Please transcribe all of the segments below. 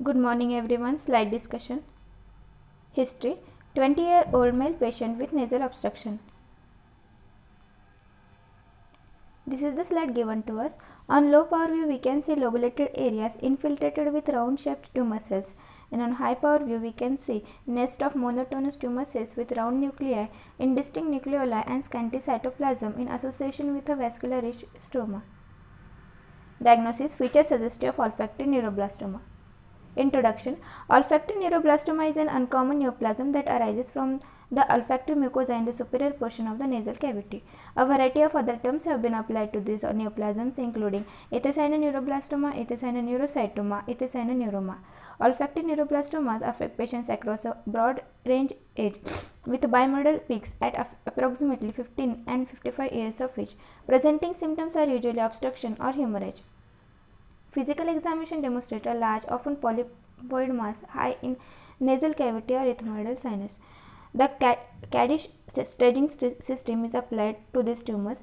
Good morning everyone. Slide discussion. History. 20-year-old male patient with nasal obstruction. This is the slide given to us. On low power view we can see lobulated areas infiltrated with round shaped tumor cells, and on high power view we can see nest of monotonous tumor cells with round nuclei, indistinct nucleoli and scanty cytoplasm in association with a vascular rich stroma. Diagnosis. Features suggestive of olfactory neuroblastoma. Introduction. Olfactory neuroblastoma is an uncommon neoplasm that arises from the olfactory mucosa in the superior portion of the nasal cavity. A variety of other terms have been applied to these neoplasms, including ethicyanoneuroblastoma, ethicyanoneurocytoma, ethicyanonneuroma. Olfactory neuroblastomas affect patients across a broad range age, with bimodal peaks at approximately 15 and 55 years of age. Presenting symptoms are usually obstruction or hemorrhage. Physical examination demonstrates a large, often polypoid mass high in nasal cavity or ethmoidal sinus. The Kaddish staging system is applied to these tumors.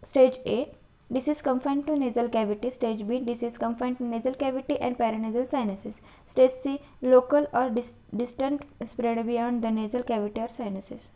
Stage A, disease confined to nasal cavity. Stage B, disease confined to nasal cavity and paranasal sinuses. Stage C, local or distant spread beyond the nasal cavity or sinuses.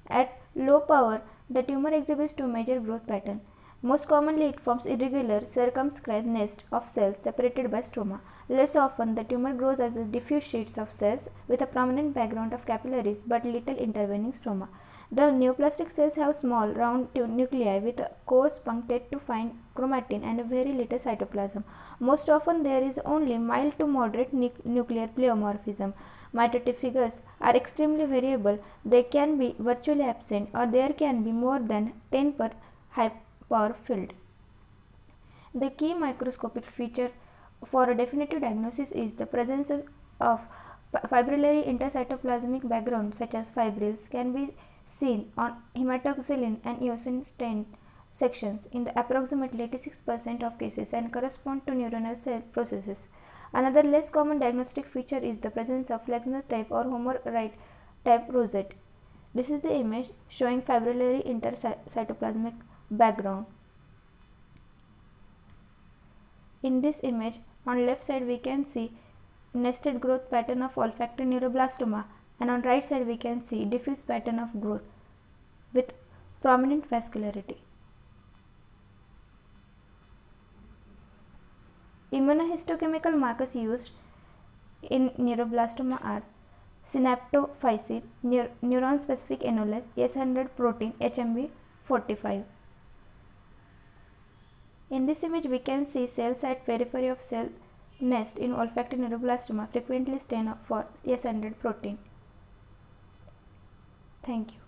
At low power, the tumor exhibits two major growth patterns. Most commonly, it forms irregular, circumscribed nest of cells separated by stroma. Less often, the tumor grows as diffuse sheets of cells with a prominent background of capillaries but little intervening stroma. The neoplastic cells have small, round nuclei with a coarse punctate to fine chromatin and very little cytoplasm. Most often, there is only mild to moderate nuclear pleomorphism. Mitotic figures are extremely variable. They can be virtually absent, or there can be more than 10 per high power field. The key microscopic feature for a definitive diagnosis is the presence of fibrillary intercytoplasmic background such as fibrils can be seen on hematoxylin and eosin stained sections in the approximately 86% of cases and correspond to neuronal cell processes. Another less common diagnostic feature is the presence of Flexner type or Homer-Wright type rosette. This is the image showing fibrillary intercytoplasmic background. In this image, on left side we can see nested growth pattern of olfactory neuroblastoma, and on right side we can see diffuse pattern of growth with prominent vascularity. Immunohistochemical markers used in neuroblastoma are synaptophysin, neuron-specific anoles, S100 protein, HMB45. In this image, we can see cells at periphery of cell nest in olfactory neuroblastoma frequently stained for S100 protein. Thank you.